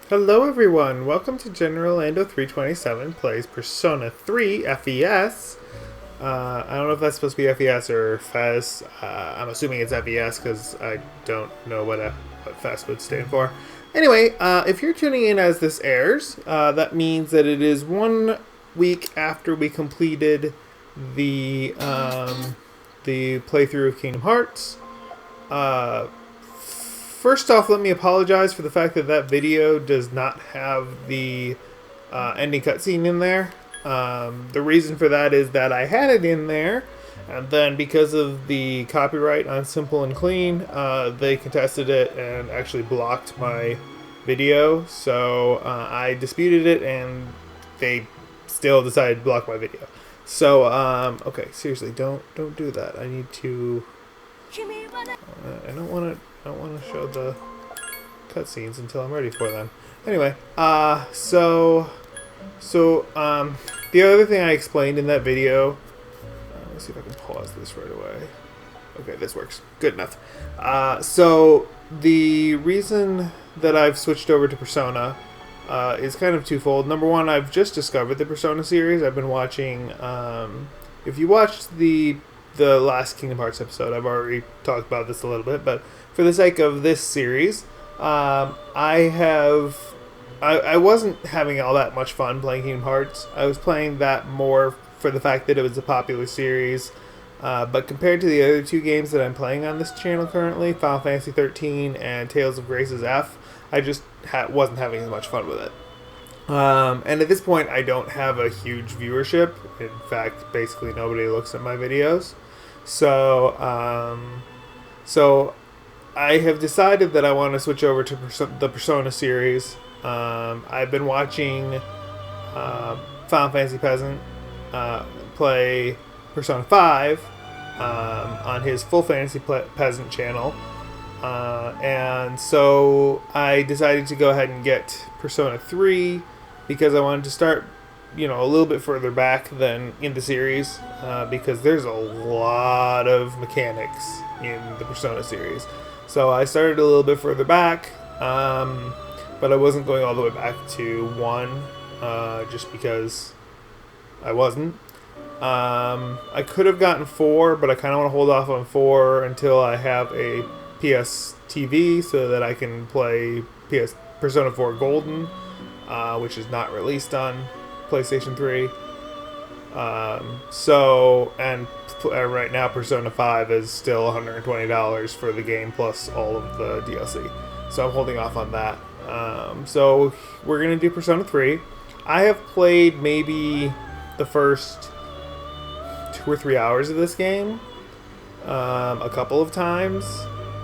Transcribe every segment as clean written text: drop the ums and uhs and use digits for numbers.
Hello everyone, welcome to General Lando 327 plays Persona 3 FES. I don't know if that's supposed to be FES or FES. I'm assuming it's FES because I don't know what FES would stand for. Anyway, if you're tuning in as this airs, that means that it is 1 week after we completed the playthrough of Kingdom Hearts. First off, let me apologize for the fact that that video does not have the ending cutscene in there. The reason for that is that I had it in there, and then because of the copyright on Simple and Clean, they contested it and actually blocked my video. So I disputed it, and they still decided to block my video. So okay, seriously, don't do that. I need to. I don't want to show the cutscenes until I'm ready for them. Anyway, the other thing I explained in that video, let's see if I can pause this right away. Okay, this works. Good enough. So the reason that I've switched over to Persona is kind of twofold. Number one, I've just discovered the Persona series. I've been watching, if you watched the last Kingdom Hearts episode, I've already talked about this a little bit, but for the sake of this series, I wasn't having all that much fun playing Kingdom Hearts. I was playing that more for the fact that it was a popular series, but compared to the other two games that I'm playing on this channel currently, Final Fantasy 13 and Tales of Grace's F, I just wasn't having as much fun with it. And at this point, I don't have a huge viewership. In fact, basically nobody looks at my videos. So I have decided that I want to switch over to the Persona series. I've been watching Final Fantasy Peasant play Persona 5 on his Full Fantasy Peasant channel. And so I decided to go ahead and get Persona 3 because I wanted to start, a little bit further back than in the series, because there's a lot of mechanics in the Persona series. So I started a little bit further back, but I wasn't going all the way back to 1, just because I wasn't. I could have gotten 4, but I kind of want to hold off on 4 until I have a PS TV so that I can play Persona 4 Golden, which is not released on PlayStation 3. Right now Persona 5 is still $120 for the game plus all of the DLC. So I'm holding off on that. So we're going to do Persona 3. I have played maybe the first 2 or 3 hours of this game a couple of times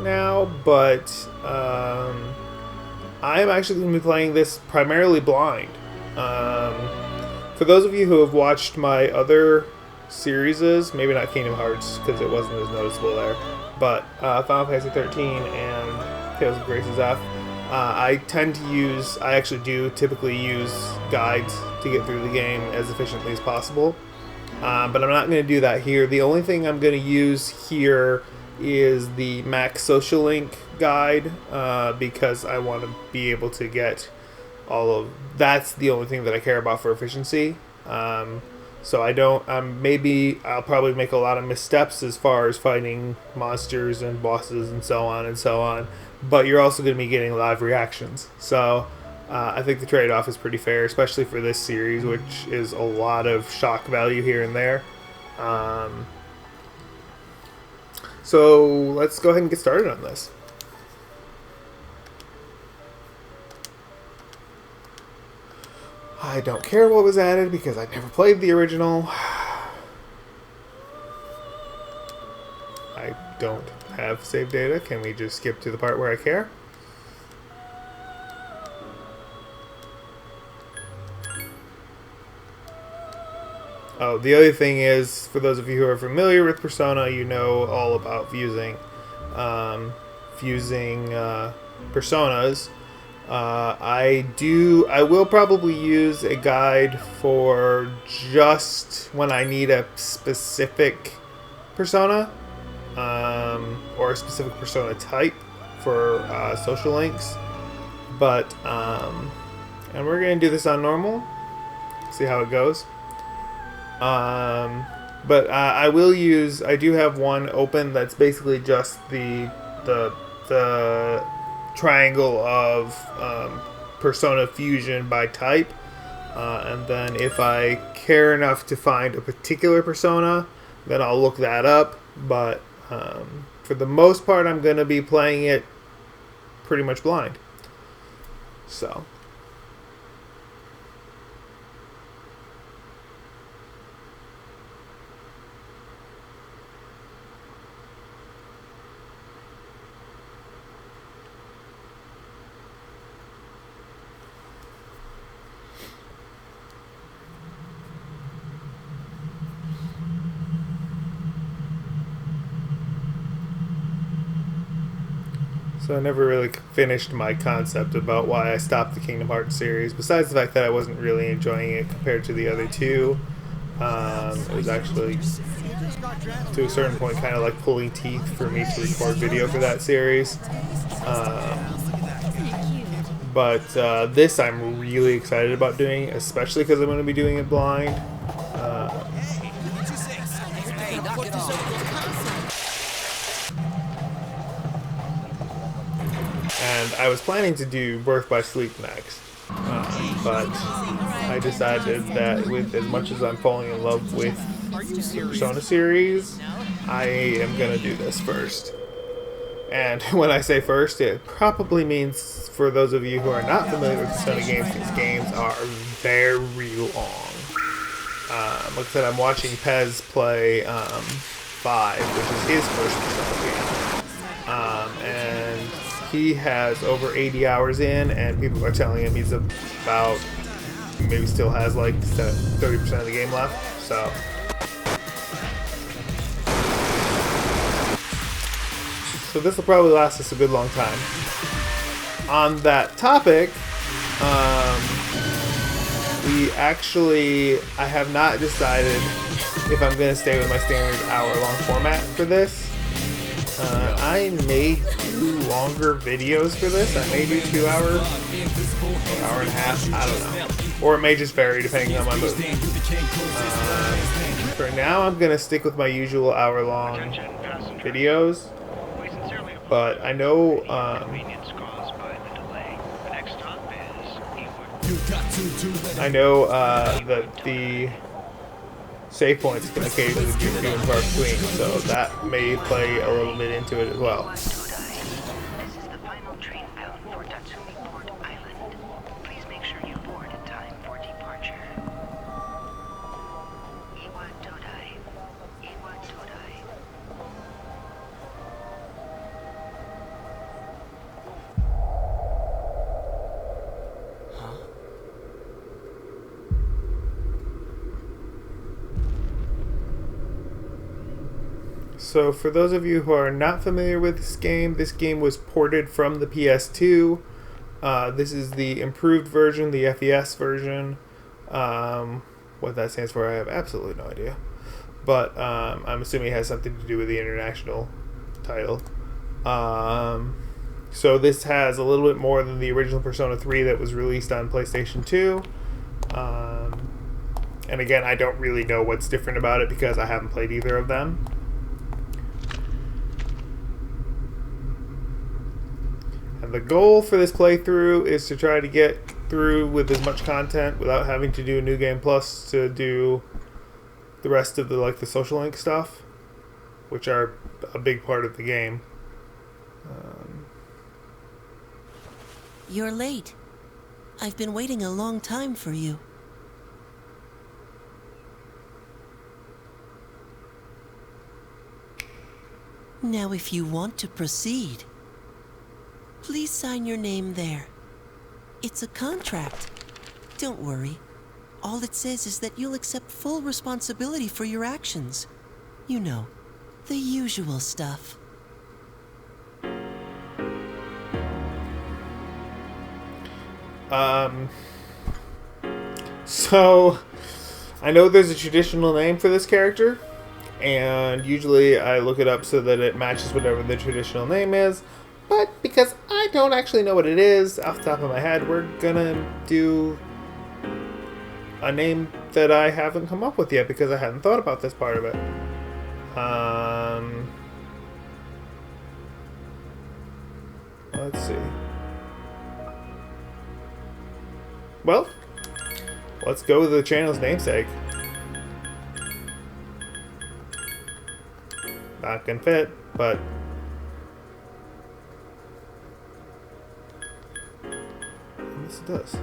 now, but I am actually going to be playing this primarily blind. For those of you who have watched my other series, maybe not Kingdom Hearts because it wasn't as noticeable there, but Final Fantasy 13 and Tales of Grace's F, I actually do typically use guides to get through the game as efficiently as possible, but I'm not going to do that here. The only thing I'm going to use here is the Max Social Link guide, because I want to be able to get that's the only thing that I care about for efficiency. So I'll probably make a lot of missteps as far as fighting monsters and bosses and so on, but you're also going to be getting live reactions. So I think the trade-off is pretty fair, especially for this series, which is a lot of shock value here and there. So let's go ahead and get started on this. I don't care what was added because I never played the original. I don't have save data. Can we just skip to the part where I care? Oh, the other thing is, for those of you who are familiar with Persona, you know all about fusing personas. I will probably use a guide for just when I need a specific persona, or a specific persona type for social links. But and we're gonna do this on normal, see how it goes. But I will use. I do have one open that's basically just the triangle of Persona Fusion by type, and then if I care enough to find a particular persona, then I'll look that up. But for the most part, I'm gonna be playing it pretty much blind. So. So I never really finished my concept about why I stopped the Kingdom Hearts series, besides the fact that I wasn't really enjoying it compared to the other two. It was actually, to a certain point, kind of like pulling teeth for me to record video for that series. But this I'm really excited about doing, especially because I'm going to be doing it blind. And I was planning to do Birth by Sleep next, but I decided that with as much as I'm falling in love with the Persona series, I am going to do this first. And when I say first, it probably means, for those of you who are not familiar with Persona games, these games are very long. Like I said, I'm watching Pez play 5, which is his first Persona game. And he has over 80 hours in, and people are telling him he's about, maybe still has like 30% of the game left. So this will probably last us a good long time. On that topic, I have not decided if I'm going to stay with my standard hour-long format for this. I may do longer videos for this. I may do 2 hours, or hour and a half, I don't know. Or it may just vary depending on my mood. For now, I'm going to stick with my usual hour-long videos. But I know that the save points can occasionally be few and far between, so that may play a little bit into it as well. So for those of you who are not familiar with this game was ported from the PS2. This is the improved version, the FES version. What that stands for, I have absolutely no idea. But I'm assuming it has something to do with the international title. So this has a little bit more than the original Persona 3 that was released on PlayStation 2. And again, I don't really know what's different about it because I haven't played either of them. The goal for this playthrough is to try to get through with as much content without having to do a New Game Plus to do the rest of the social link stuff, which are a big part of the game. You're late. I've been waiting a long time for you. Now, if you want to proceed, please sign your name there. It's a contract. Don't worry. All it says is that you'll accept full responsibility for your actions. You know, the usual stuff. So, I know there's a traditional name for this character, and usually I look it up so that it matches whatever the traditional name is. But because I don't actually know what it is off the top of my head, we're gonna do a name that I haven't come up with yet because I hadn't thought about this part of it. Let's see. Well, let's go with the channel's namesake. Not gonna fit, but yes, it does.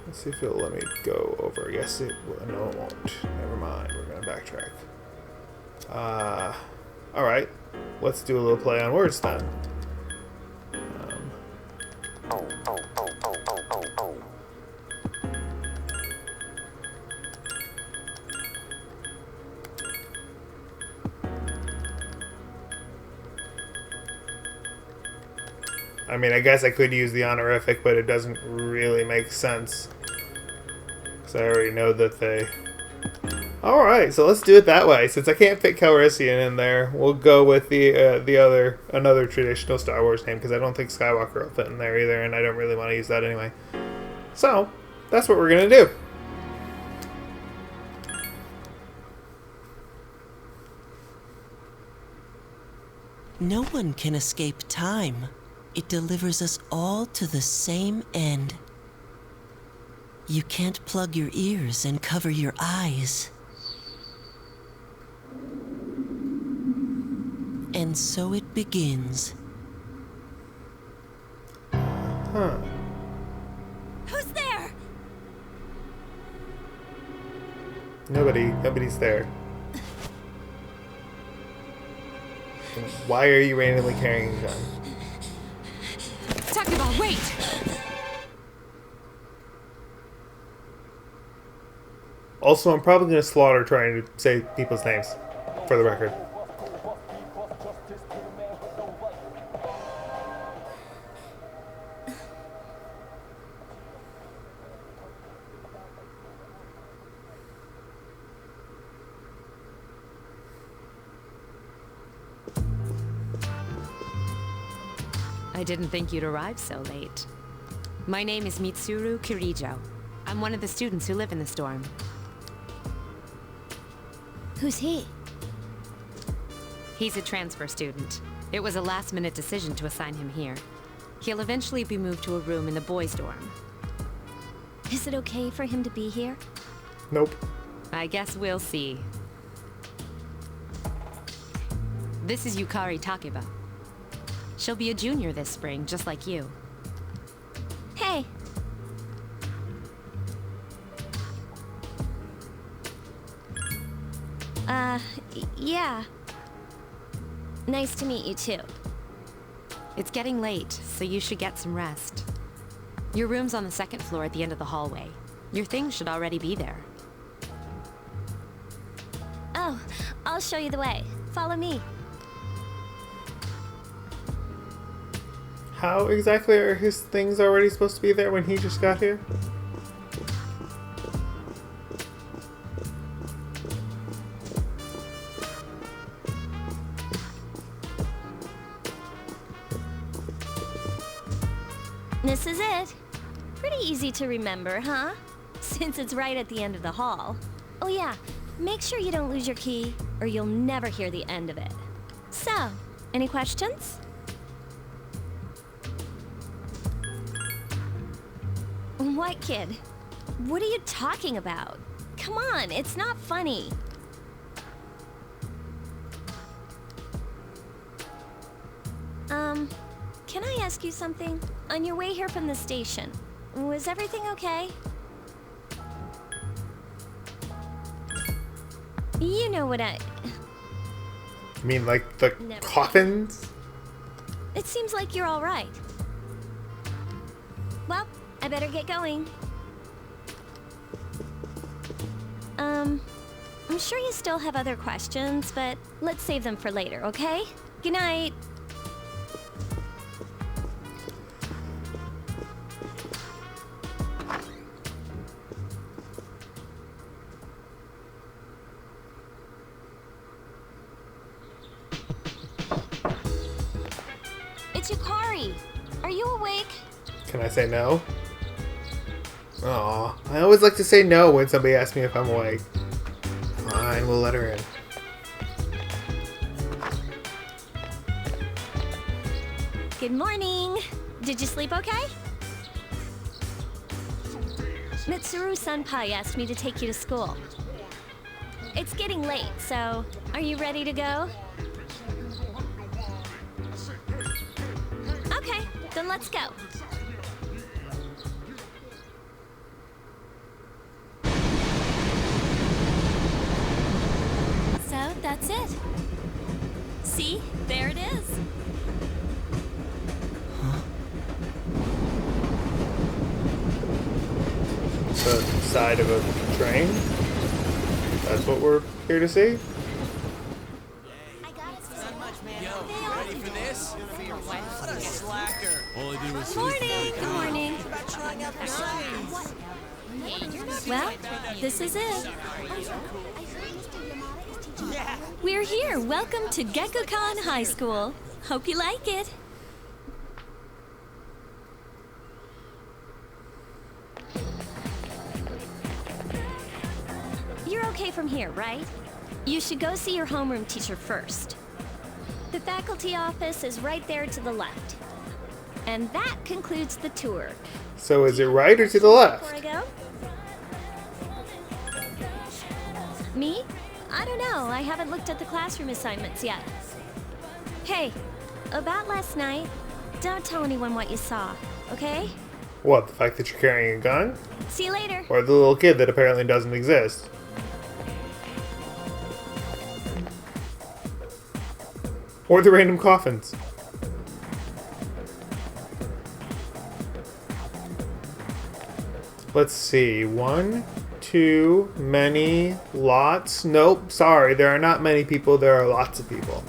Let's see if it'll let me go over. Yes, it will. No, it won't. Never mind. We're gonna backtrack. All right. Let's do a little play on words then. I mean, I guess I could use the honorific, but it doesn't really make sense. Because I already know that they... Alright, so let's do it that way. Since I can't fit Calrissian in there, we'll go with another traditional Star Wars name, because I don't think Skywalker will fit in there either, and I don't really want to use that anyway. So, that's what we're going to do. No one can escape time. It delivers us all to the same end. You can't plug your ears and cover your eyes. And so it begins. Huh. Who's there? Nobody's there. Why are you randomly carrying a gun? Talk about wait! Also, I'm probably going to slaughter trying to say people's names, for the record. I didn't think you'd arrive so late. My name is Mitsuru Kirijo. I'm one of the students who live in the storm. Who's he? He's a transfer student. It was a last-minute decision to assign him here. He'll eventually be moved to a room in the boys' dorm. Is it okay for him to be here? Nope. I guess we'll see. This is Yukari Takeba. She'll be a junior this spring, just like you. Hey. Yeah. Nice to meet you too. It's getting late, so you should get some rest. Your room's on the second floor at the end of the hallway. Your things should already be there. Oh, I'll show you the way. Follow me. How exactly are his things already supposed to be there when he just got here? This is it. Pretty easy to remember, huh? Since it's right at the end of the hall. Oh yeah, make sure you don't lose your key, or you'll never hear the end of it. So, any questions? What, kid? What are you talking about? Come on, it's not funny. Can I ask you something? On your way here from the station, was everything okay? You know what I... You mean like the Never coffins? It seems like you're all right. Well, I better get going. I'm sure you still have other questions, but let's save them for later, okay? Good night. Yukari, are you awake? Can I say no? Aw, I always like to say no when somebody asks me if I'm awake. Fine, we'll let her in. Good morning. Did you sleep okay? Mitsuru Senpai asked me to take you to school. It's getting late, so are you ready to go? Okay, then let's go. So that's it. See, there it is. The side of a train? That's what we're here to see? Morning, good morning. Well, this is it. We're here. Welcome to Gekukan High School. Hope you like it. You're okay from here, right? You should go see your homeroom teacher first. The faculty office is right there to the left. And that concludes the tour. So is it right or to the left? Before I go? Me? I don't know. I haven't looked at the classroom assignments yet. Hey, about last night, don't tell anyone what you saw, okay? What, the fact that you're carrying a gun? See you later. Or the little kid that apparently doesn't exist? Or the random coffins? Let's see. One, two, many, lots. Nope, sorry. There are not many people. There are lots of people.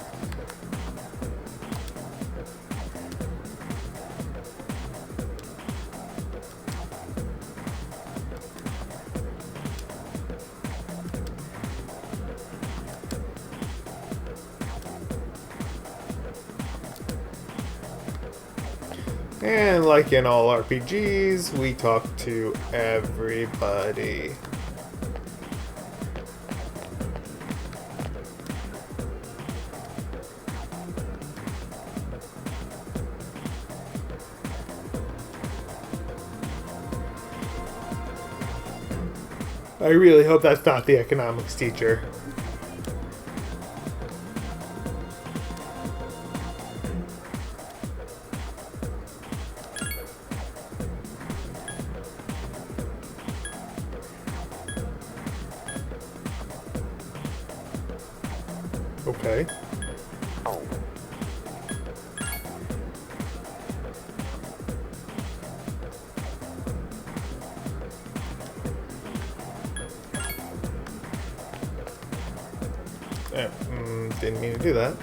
And like in all RPGs, we talk to everybody. I really hope that's not the economics teacher. Okay. Didn't mean to do that.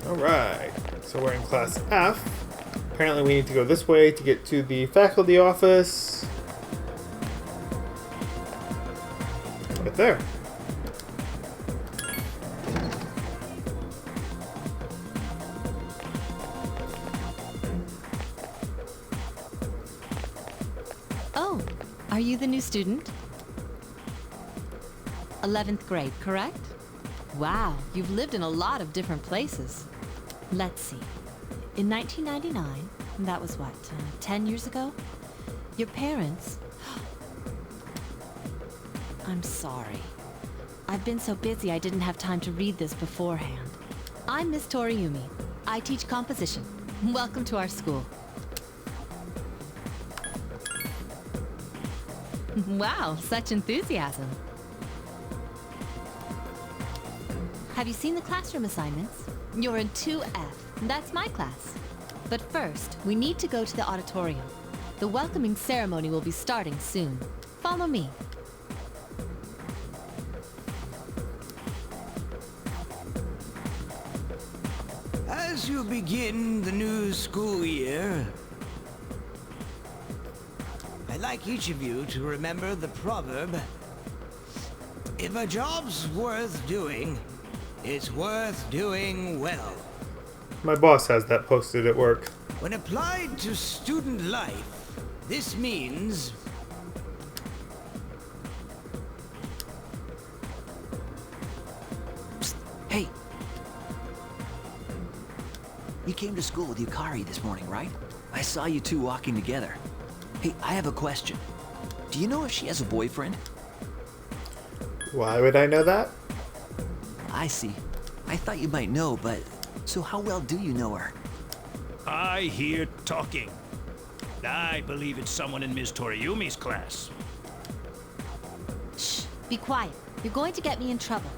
Alright, so we're in class F. Apparently we need to go this way to get to the faculty office. Right there. Oh, are you the new student? 11th grade, correct? Wow, you've lived in a lot of different places. Let's see. In 1999, that was what, 10 years ago? Your parents... I'm sorry. I've been so busy I didn't have time to read this beforehand. I'm Miss Toriumi. I teach composition. Welcome to our school. Wow, such enthusiasm. Have you seen the classroom assignments? You're in 2F. That's my class. But first, we need to go to the auditorium. The welcoming ceremony will be starting soon. Follow me. As you begin the new school year, I'd like each of you to remember the proverb, if a job's worth doing, it's worth doing well. My boss has that posted at work. When applied to student life, this means Psst. Hey! You came to school with Yukari this morning, right? I saw you two walking together. Hey, I have a question. Do you know if she has a boyfriend? Why would I know that? I see. I thought you might know, but... So how well do you know her? I hear talking. I believe it's someone in Ms. Toriumi's class. Shh, be quiet. You're going to get me in trouble.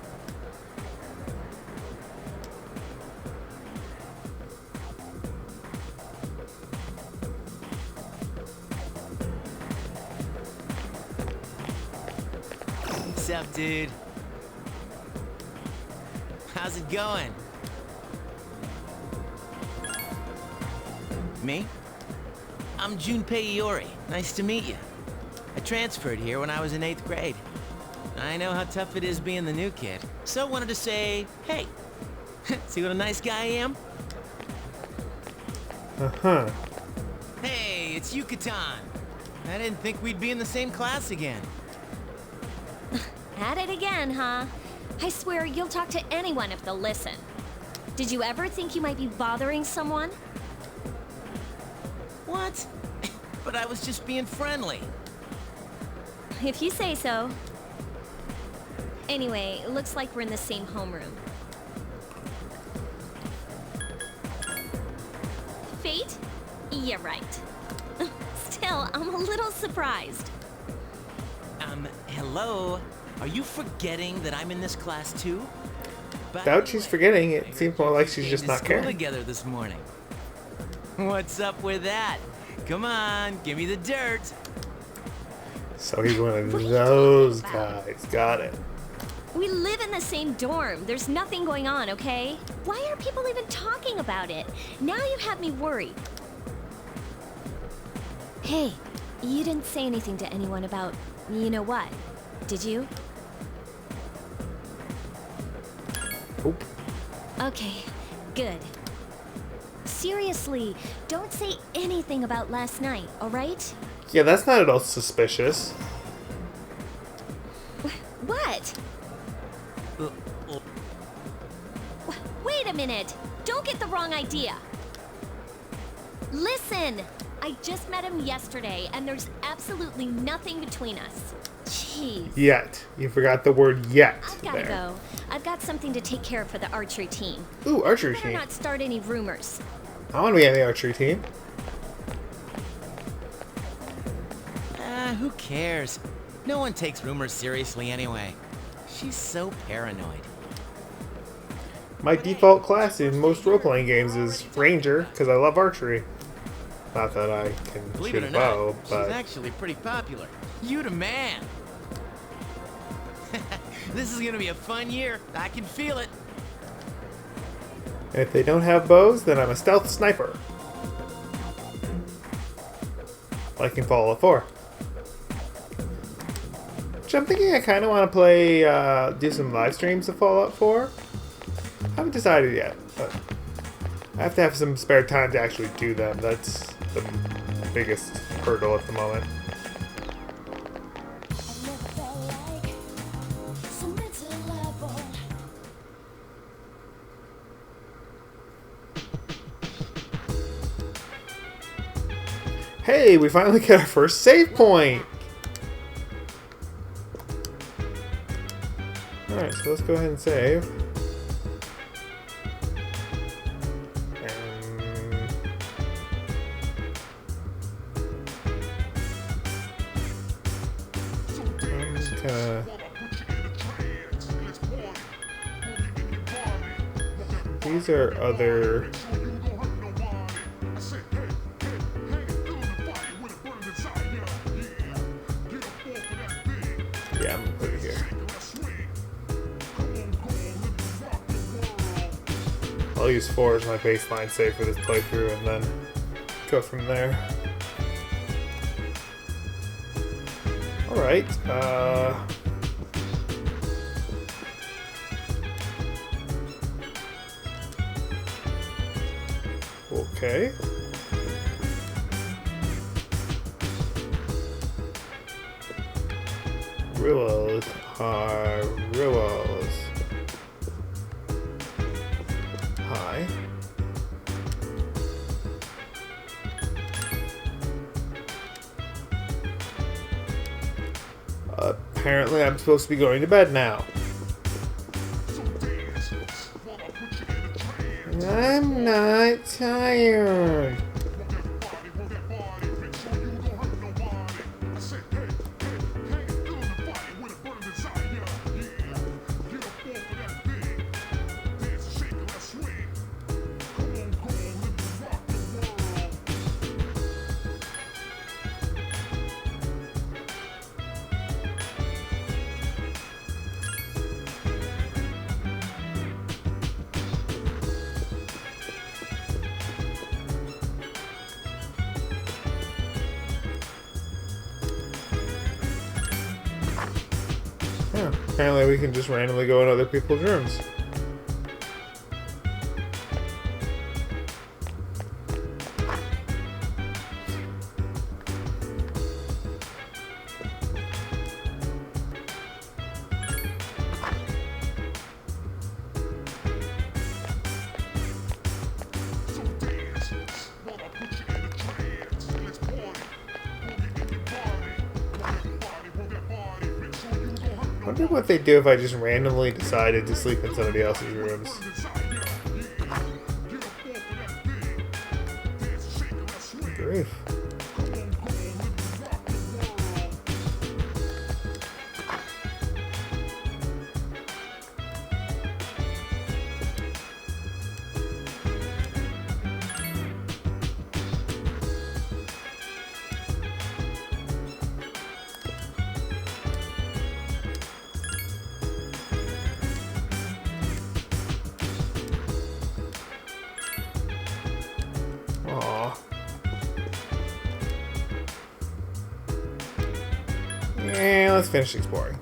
What's up, dude? How's it going? Me? I'm Junpei Iori. Nice to meet you. I transferred here when I was in 8th grade. I know how tough it is being the new kid, so wanted to say, hey, see what a nice guy I am? Uh-huh. Hey, it's Yucatan. I didn't think we'd be in the same class again. At it again, huh? I swear you'll talk to anyone if they'll listen. Did you ever think you might be bothering someone? What? But I was just being friendly. If you say so. Anyway, looks like we're in the same homeroom. Fate? Yeah, right. Still, I'm a little surprised. Hello? Are you forgetting that I'm in this class too? By Doubt the she's way, forgetting. I It heard seems you more like two she's came just to not school caring. together this morning. What's up with that? Come on, give me the dirt. So he's one of What are you those talking about? guys. Got it. We live in the same dorm. There's nothing going on, okay? Why are people even talking about it? Now you have me worried. Hey, you didn't say anything to anyone about, you know what, did you? Oop. Okay, good. Seriously, don't say anything about last night, alright? Yeah, that's not at all suspicious. What? Wait a minute! Don't get the wrong idea! Listen! I just met him yesterday, and there's absolutely nothing between us. Jeez. Yet. You forgot the word yet I've gotta there. go. I've got something to take care of for the archery team. Ooh, archery Better team. not start any rumors. I want to be on the archery team. Who cares? No one takes rumors seriously anyway. She's so paranoid. My default class in most role-playing games is Ranger, because I love archery. Not that I can Believe shoot it a or bow, not, but... she's actually pretty popular. You the man. This is gonna be a fun year. I can feel it. if they don't have bows, then I'm a stealth sniper. Like in Fallout 4. Which I'm thinking I kind of want to play, do some live streams of Fallout 4. Haven't decided yet, but I have to have some spare time to actually do them. That's the biggest hurdle at the moment. Hey, we finally get our first save point! Alright, so let's go ahead and save. These are other... Yeah, I'm gonna put it here. I'll use 4 as my baseline save for this playthrough and then go from there. Alright, okay. Rules are rules. Hi. Apparently I'm supposed to be going to bed now. I'm not tired. Yeah, apparently we can just randomly go in other people's rooms. I wonder what they'd do if I just randomly decided to sleep in somebody else's rooms. Grief. Aw. Yeah, let's finish exploring.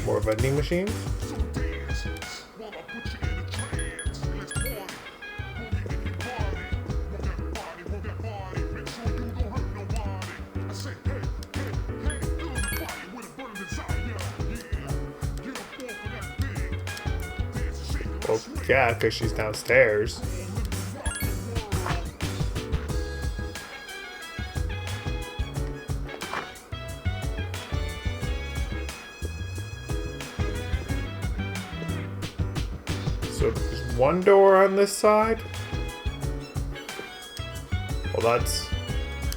More vending machines? Well, yeah, because she's downstairs. So there's one door on this side? Well, that's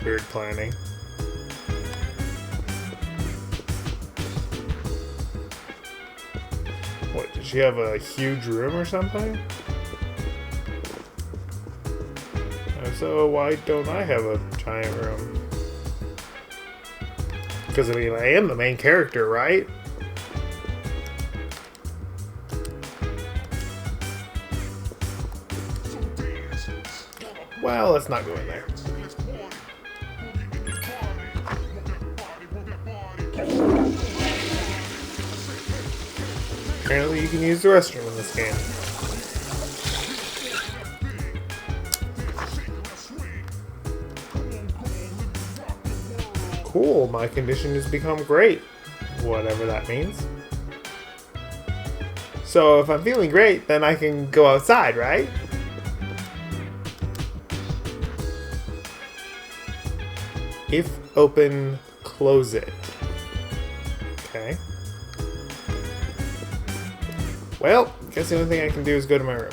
weird planning. What, did she have a huge room or something? So why don't I have a giant room? Because, I mean, I am the main character, right? Well, let's not go in there. Apparently you can use the restroom in this game. Cool, my condition has become great. Whatever that means. So if I'm feeling great, then I can go outside, right? If open, close it. Okay. Well, guess the only thing I can do is go to my room.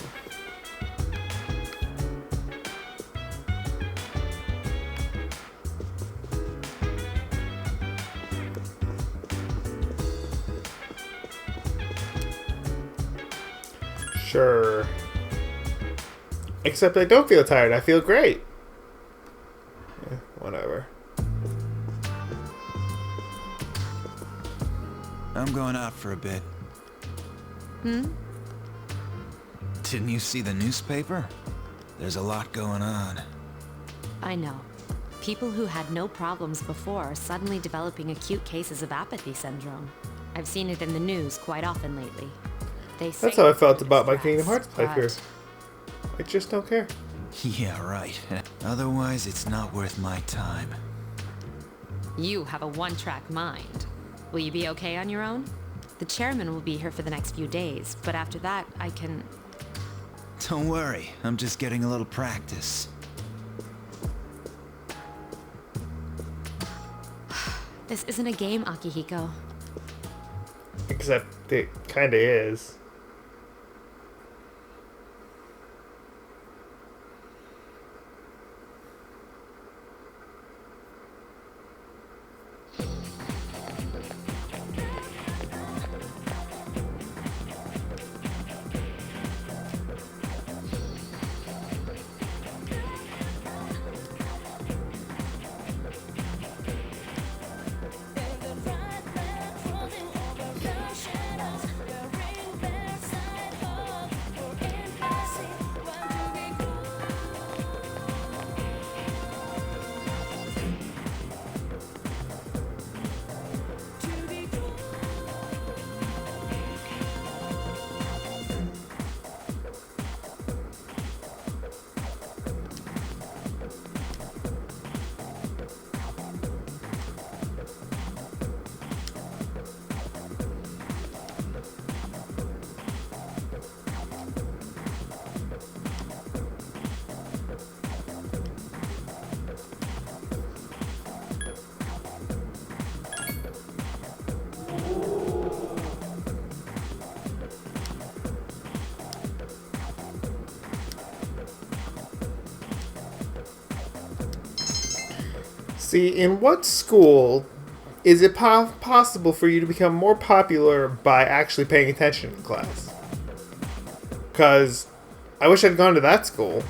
Sure. Except I don't feel tired. I feel great. Whatever. I'm going out for a bit. Didn't you see the newspaper? There's a lot going on. I know. People who had no problems before are suddenly developing acute cases of apathy syndrome. I've seen it in the news quite often lately. They say That's how I felt they're about my stressed, Kingdom Hearts but playthrough. I just don't care. Yeah, right. Otherwise, it's not worth my time. You have a one-track mind. Will you be okay on your own? The chairman will be here for the next few days, but after that, I can... Don't worry, I'm just getting a little practice. This isn't a game, Akihiko. Except it kinda is. See, in what school is it possible for you to become more popular by actually paying attention in class? Because I wish I'd gone to that school.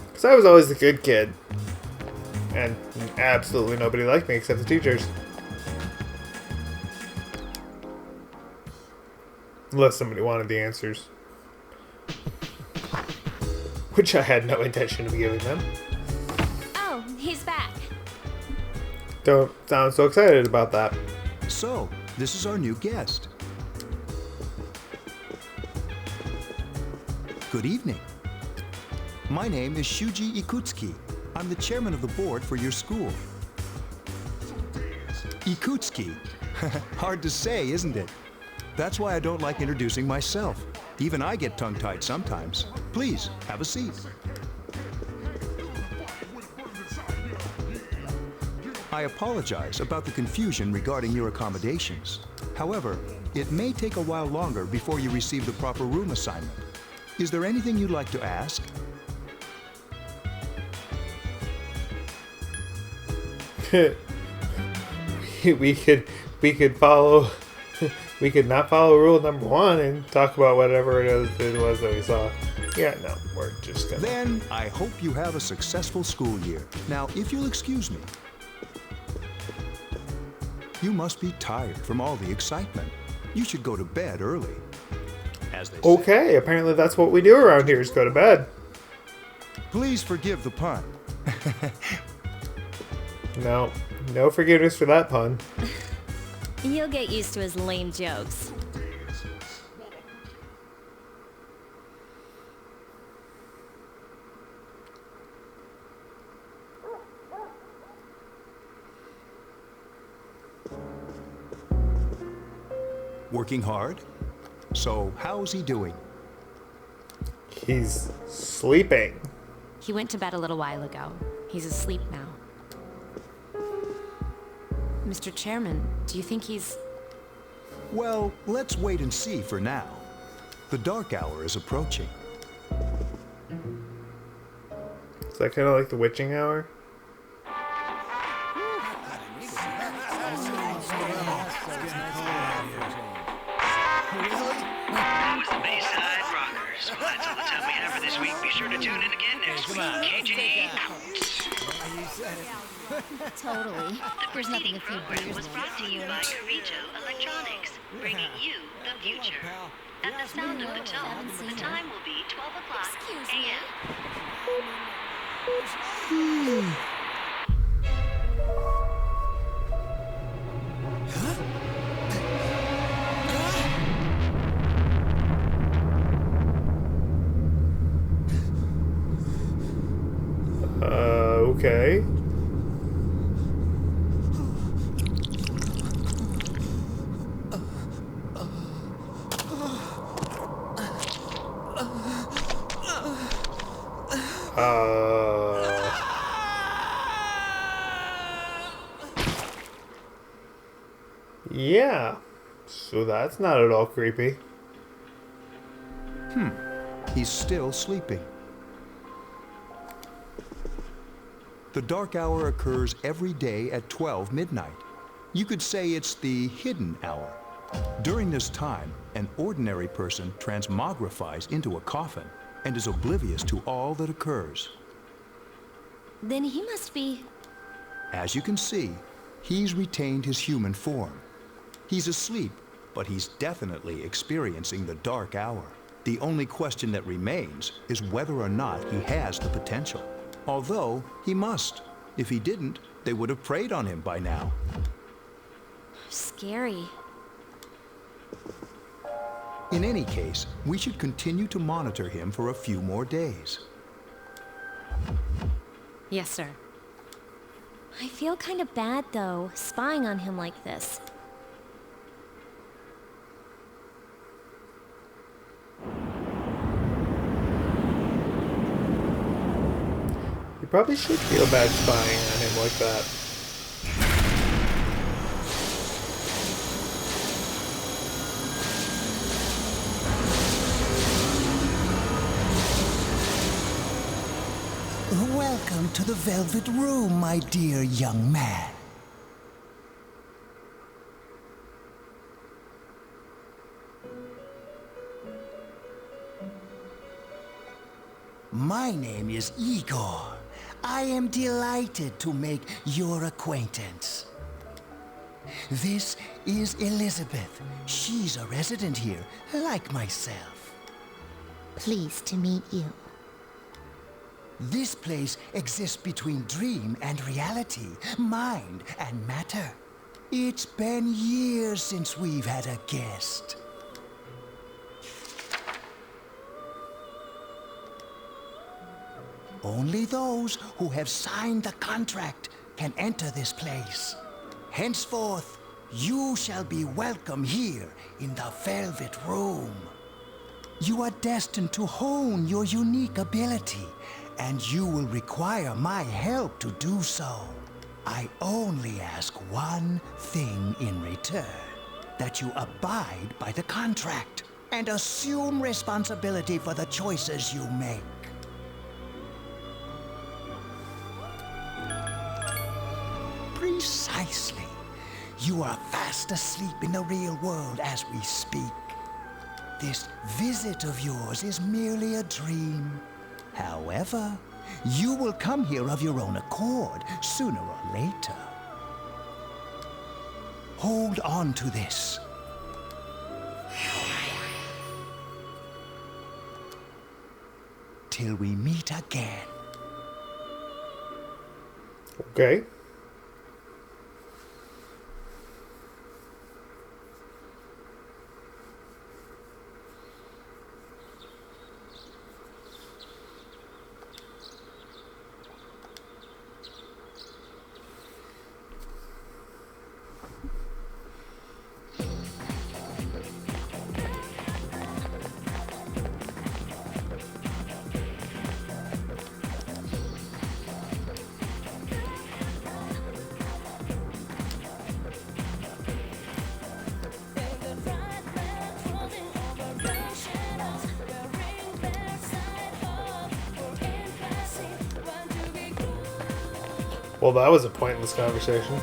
Because I was always the good kid. And absolutely nobody liked me except the teachers. Unless somebody wanted the answers. Which I had no intention of giving them. Oh, he's back. Don't sound so excited about that. So, this is our new guest. Good evening. My name is Shuji Ikutsuki. I'm the chairman of the board for your school. Ikutsuki. Hard to say, isn't it? That's why I don't like introducing myself. Even I get tongue-tied sometimes. Please, have a seat. I apologize about the confusion regarding your accommodations. However, it may take a while longer before you receive the proper room assignment. Is there anything you'd like to ask? we could follow we could not follow rule number 1 and talk about whatever it was that we saw. Yeah, no, we're just gonna... Then, I hope you have a successful school year. Now, if you'll excuse me. You must be tired from all the excitement. You should go to bed early. As they Okay, apparently that's what we do around here, is go to bed. Please forgive the pun. No, no forgiveness for that pun. You'll get used to his lame jokes. Working hard? So, how's he doing? He's sleeping. He went to bed a little while ago. He's asleep now. Mr. Chairman, do you think he's... Well, let's wait and see for now. The dark hour is approaching. Is that kind of like the witching hour? Be sure to tune in again next week. KJ Totally. There's nothing a few beers was brought to you by Carito Electronics, bringing you the future. At the sound of the tone, the time will be 12 o'clock a.m. Okay. Yeah. So that's not at all creepy. He's still sleeping. The dark hour occurs every day at 12 midnight. You could say it's the hidden hour. During this time, an ordinary person transmogrifies into a coffin and is oblivious to all that occurs. Then he must be... As you can see, he's retained his human form. He's asleep, but he's definitely experiencing the dark hour. The only question that remains is whether or not he has the potential. Although, he must. If he didn't, they would have preyed on him by now. scary. In any case, we should continue to monitor him for a few more days. Yes, sir. I feel kind of bad, though, spying on him like this. You probably should feel bad spying on him like that. Welcome to the Velvet Room, my dear young man. My name is Igor. I am delighted to make your acquaintance. This is Elizabeth. She's a resident here, like myself. Pleased to meet you. This place exists between dream and reality, mind and matter. It's been years since we've had a guest. Only those who have signed the contract can enter this place. Henceforth, you shall be welcome here in the Velvet Room. You are destined to hone your unique ability, and you will require my help to do so. I only ask one thing in return, that you abide by the contract and assume responsibility for the choices you make. Precisely. You are fast asleep in the real world as we speak. This visit of yours is merely a dream. However, you will come here of your own accord, sooner or later. Hold on to this. Till we meet again. Okay. Well, that was a pointless conversation.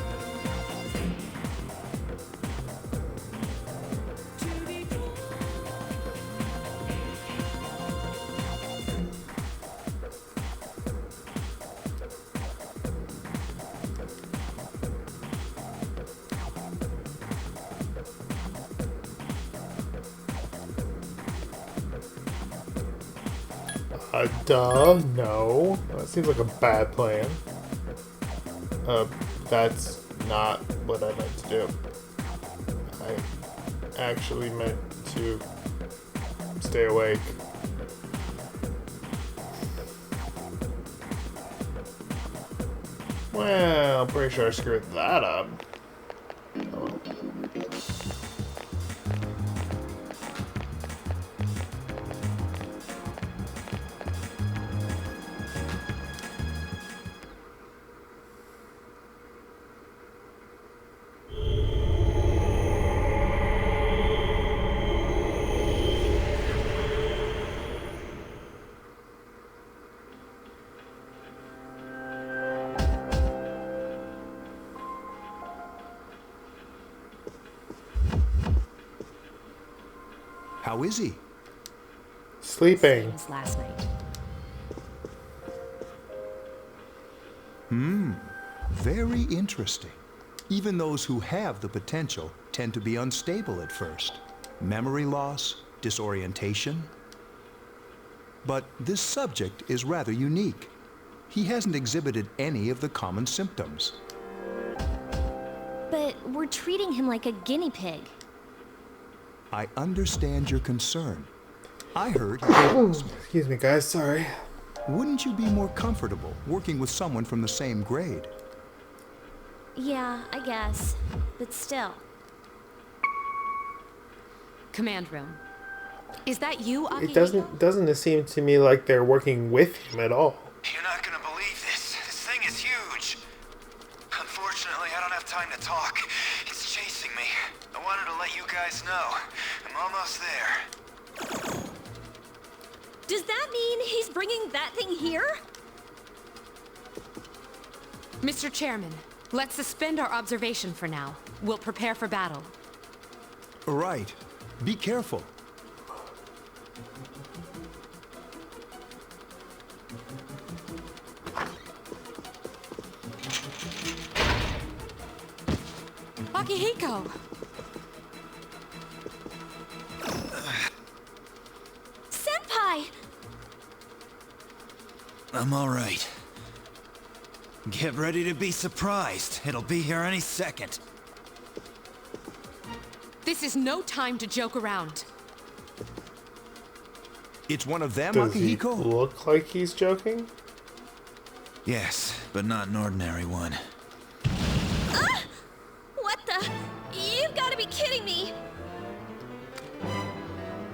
Duh, no. That seems like a bad plan. That's not what I meant to do. I actually meant to stay awake. Well, I'm pretty sure I screwed that up. Oh. How is he? Sleeping. Same as last night. Very interesting. Even those who have the potential tend to be unstable at first. Memory loss, disorientation. But this subject is rather unique. He hasn't exhibited any of the common symptoms. But we're treating him like a guinea pig. I understand your concern. I heard... Excuse me, guys. Sorry. Wouldn't you be more comfortable working with someone from the same grade? Yeah, I guess. But still. Command room. Is that you, Akihiko? It doesn't seem to me like they're working with him at all. You're not gonna believe this. This thing is huge. Unfortunately, I don't have time to talk. It's chasing me. I wanted to let you guys know. I'm almost there. Does that mean he's bringing that thing here? Mr. Chairman, let's suspend our observation for now. We'll prepare for battle. Right. Be careful. Akihiko! Senpai! I'm all right. Get ready to be surprised. It'll be here any second. This is no time to joke around. It's one of them, Does he Akihiko? look like he's joking? Yes, but not an ordinary one. Ah! What the? You've got to be kidding me!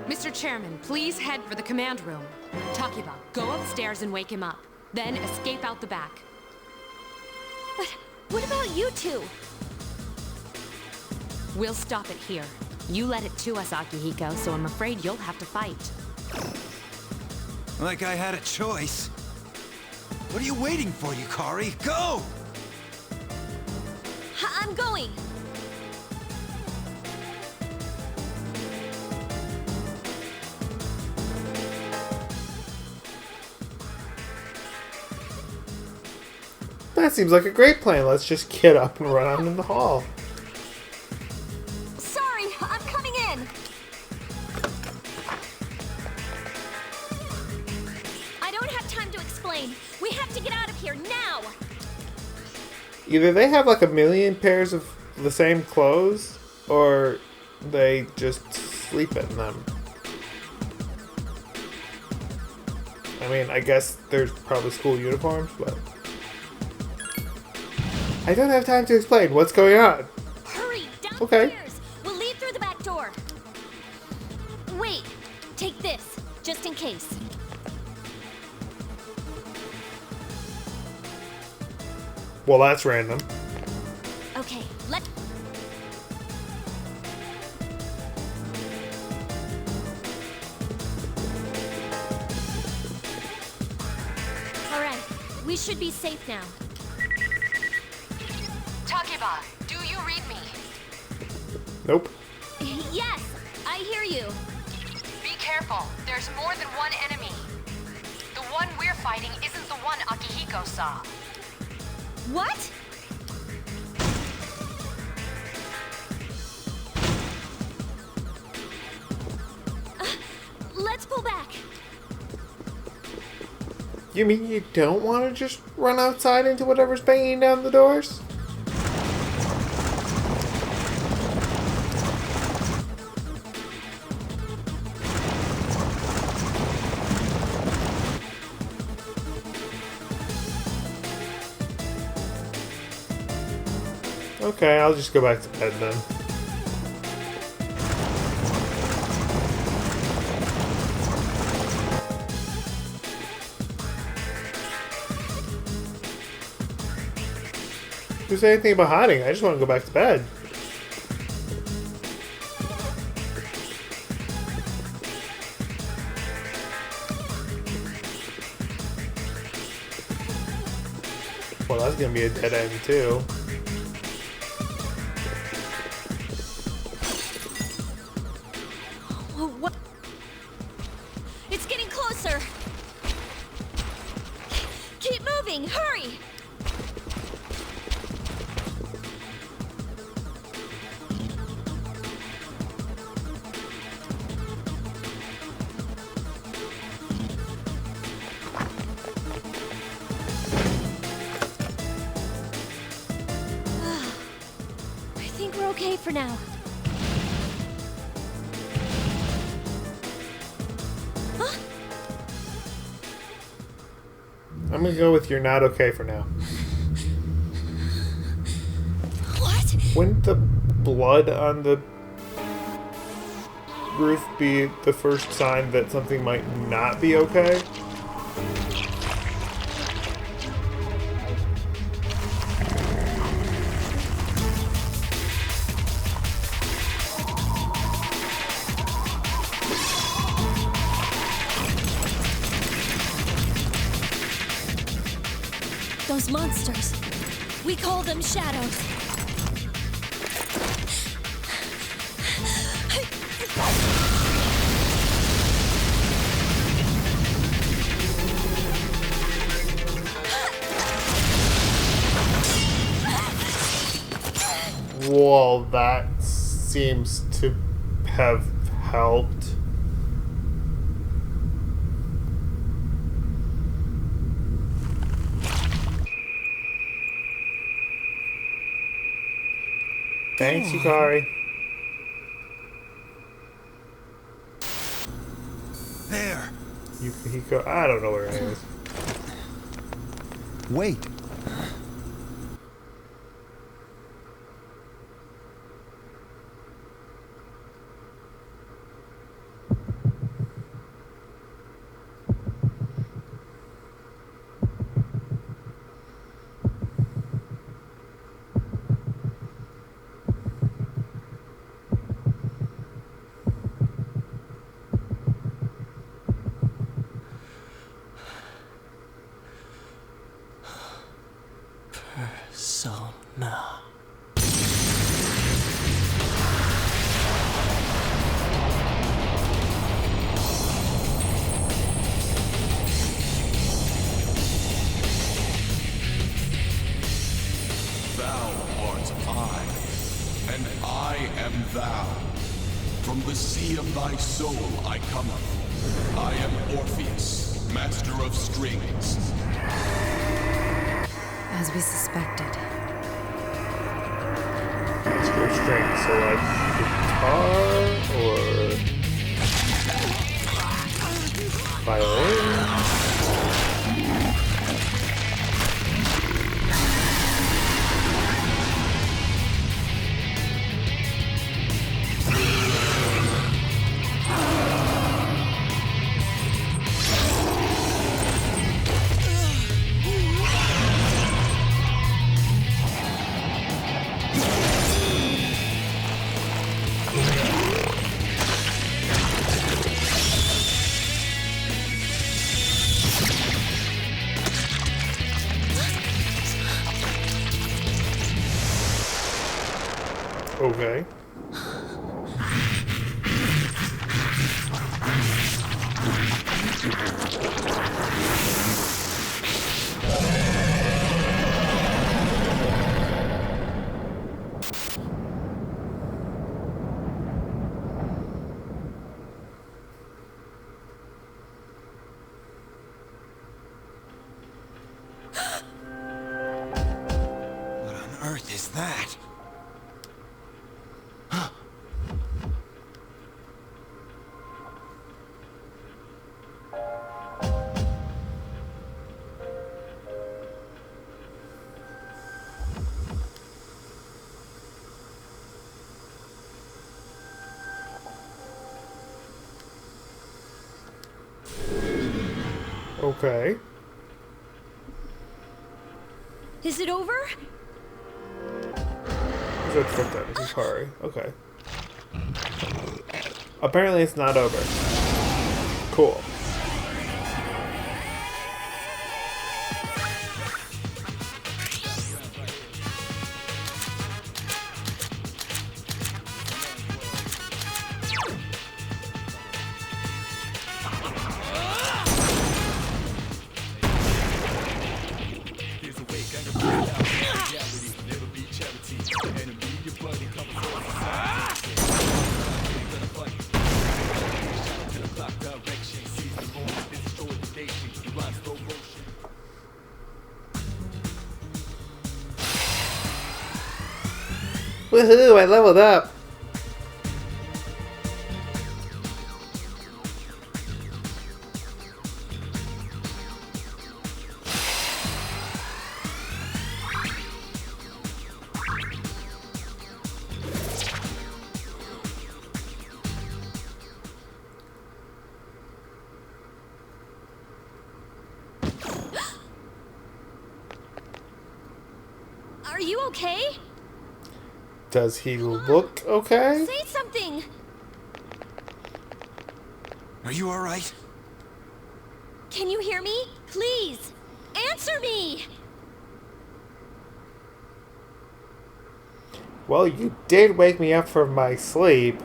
Mr. Chairman, please head for the command room. Takiba, go upstairs and wake him up. Then escape out the back. But what about you two? We'll stop it here. You led it to us, Akihiko, so I'm afraid you'll have to fight. Like I had a choice. What are you waiting for, Yukari? Go! I'm going! That seems like a great plan. Let's just get up and run out in the hall. Sorry, I'm coming in! I don't have time to explain. We have to get out of here now! Either they have like a million pairs of the same clothes, or they just sleep in them. I mean, I guess there's probably school uniforms, but... I don't have time to explain what's going on. Hurry, downstairs! Okay. We'll leave through the back door. Wait, take this, just in case. Well, that's random. Okay, let's... Alright, we should be safe now. Nope. Yes, I hear you. Be careful. There's more than one enemy. The one we're fighting isn't the one Akihiko saw. What? Let's pull back. You mean you don't want to just run outside into whatever's banging down the doors? Okay, I'll just go back to bed then. Who said anything about hiding? I just want to go back to bed. Well, that's gonna be a dead end too. What? It's getting closer. Keep moving, hurry! I think we're okay for now. Huh? I'm gonna go with you're not okay for now. What? Wouldn't the blood on the roof be the first sign that something might not be okay? Those monsters. We call them shadows. Well, that seems to have helped. Thanks, Yukari. There. Yukihiko. I don't know where it is. Wait. Persona. Thou art I, and I am thou. From the sea of thy soul I cometh. I am Orpheus, master of strings. As we suspected. Master of strings, so like guitar or violin? Okay. that? Okay. Is it over? Good for them, Hikari. Okay. Apparently it's not over. Cool. Woohoo! I leveled up! Are you okay? Does he look okay? Say something! Are you alright? Can you hear me? Please! Answer me! Well, you did wake me up from my sleep.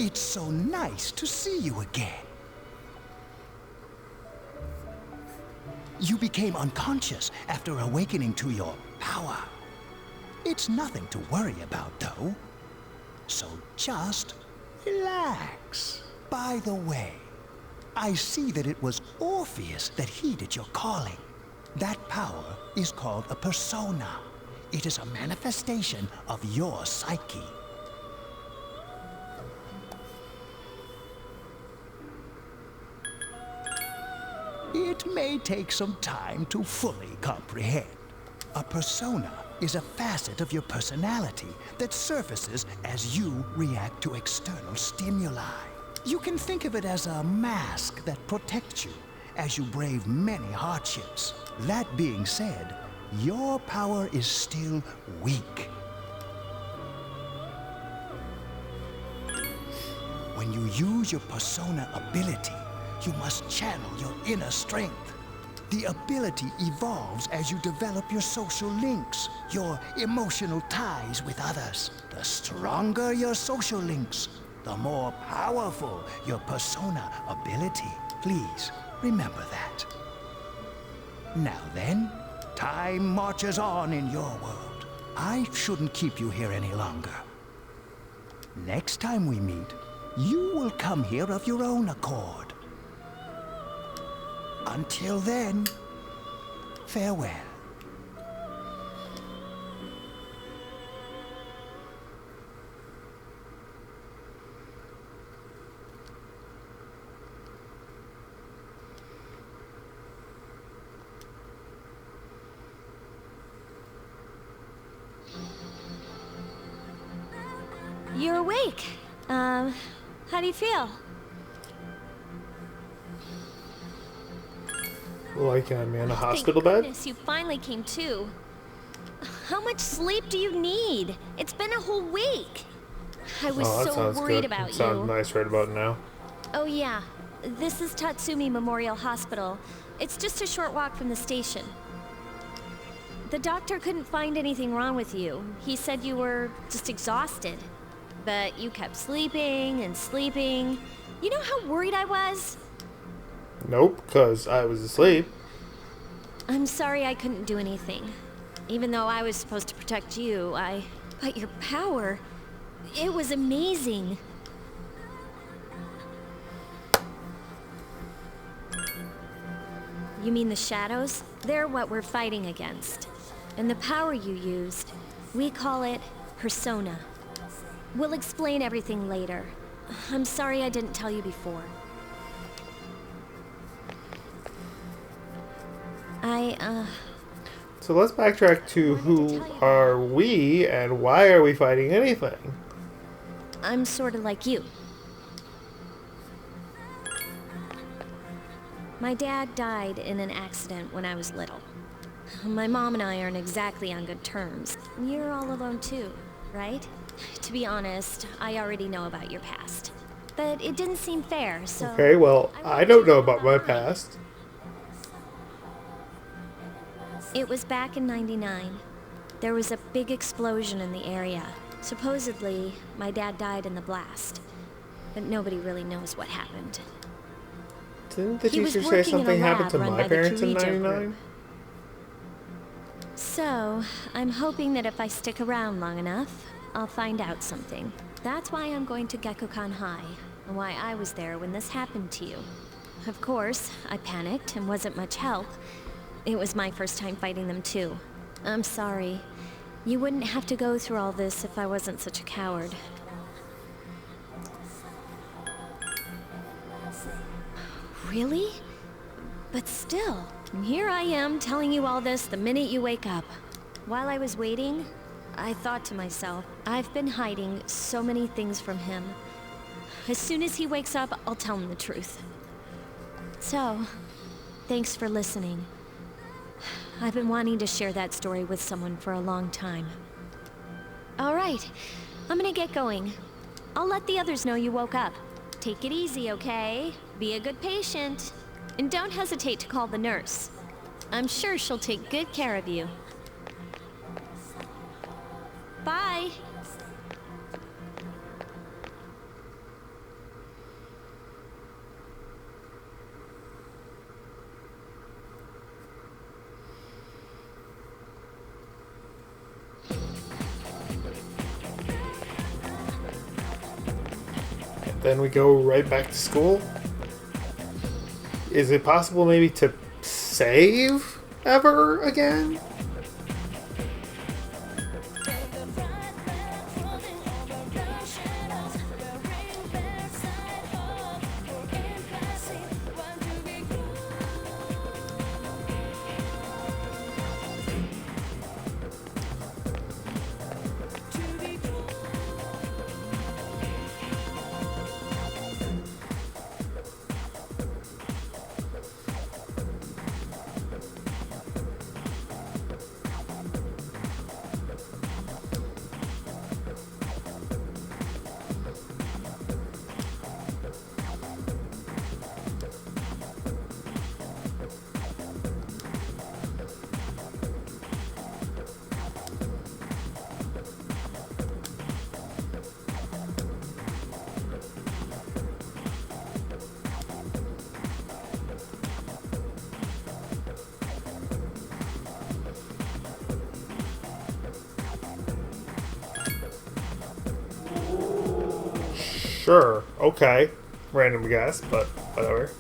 It's so nice to see you again. You became unconscious after awakening to your power. It's nothing to worry about, though. So just relax. By the way, I see that it was Orpheus that heeded your calling. That power is called a persona. It is a manifestation of your psyche. It may take some time to fully comprehend. A persona is a facet of your personality that surfaces as you react to external stimuli. You can think of it as a mask that protects you as you brave many hardships. That being said, your power is still weak. When you use your persona ability, you must channel your inner strength. The ability evolves as you develop your social links, your emotional ties with others. The stronger your social links, the more powerful your persona ability. Please remember that. Now then, time marches on in your world. I shouldn't keep you here any longer. Next time we meet, you will come here of your own accord. Until then, farewell. You're awake. How do you feel? Like I'm in a hospital Thank bed? goodness you finally came to. How much sleep do you need? It's been a whole week. I was Oh, that so sounds worried good. about That sounds you. nice right about now. Oh yeah, this is Tatsumi Memorial Hospital. It's just a short walk from the station. The doctor couldn't find anything wrong with you. He said you were just exhausted. But you kept sleeping and sleeping. You know how worried I was? Nope, because I was asleep. I'm sorry I couldn't do anything. Even though I was supposed to protect you, But your power... It was amazing. You mean the shadows? They're what we're fighting against. And the power you used, we call it persona. We'll explain everything later. I'm sorry I didn't tell you before. So let's backtrack to who are we and why are we fighting anything? I'm sort of like you. My dad died in an accident when I was little. My mom and I aren't exactly on good terms. You're all alone too, right? To be honest, I already know about your past. But it didn't seem fair, so... Okay, well, I don't know about my past. It was back in '99. There was a big explosion in the area. Supposedly, my dad died in the blast. But nobody really knows what happened. Didn't the teacher say something happened to my parents in '99? So, I'm hoping that if I stick around long enough, I'll find out something. That's why I'm going to Gekukan High, and why I was there when this happened to you. Of course, I panicked and wasn't much help. It was my first time fighting them too. I'm sorry. You wouldn't have to go through all this if I wasn't such a coward. Really? But still, here I am telling you all this the minute you wake up. While I was waiting, I thought to myself, I've been hiding so many things from him. As soon as he wakes up, I'll tell him the truth. So, thanks for listening. I've been wanting to share that story with someone for a long time. All right, I'm gonna get going. I'll let the others know you woke up. Take it easy, okay? Be a good patient. And don't hesitate to call the nurse. I'm sure she'll take good care of you. Bye. Then we go right back to school. Is it possible maybe to save ever again? Sure, okay. Random guess, but whatever.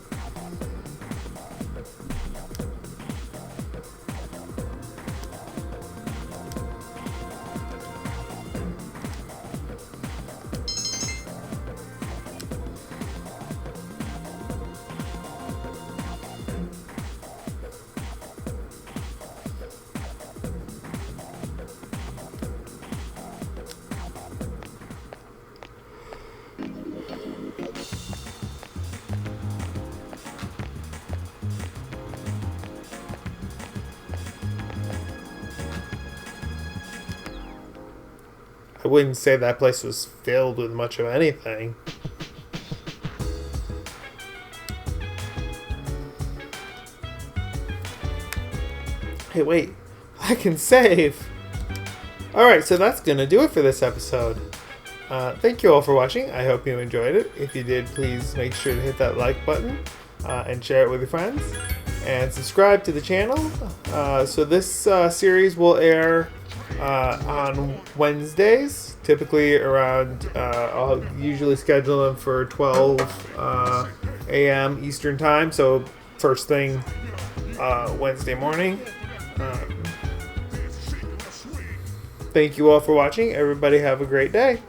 I wouldn't say that place was filled with much of anything. Hey, wait. I can save! Alright, so that's gonna do it for this episode. Thank you all for watching. I hope you enjoyed it. If you did, please make sure to hit that like button and share it with your friends. And subscribe to the channel. So this series will air on Wednesdays, typically around, I'll usually schedule them for 12 a.m. Eastern Time, so first thing Wednesday morning. Thank you all for watching. Everybody have a great day.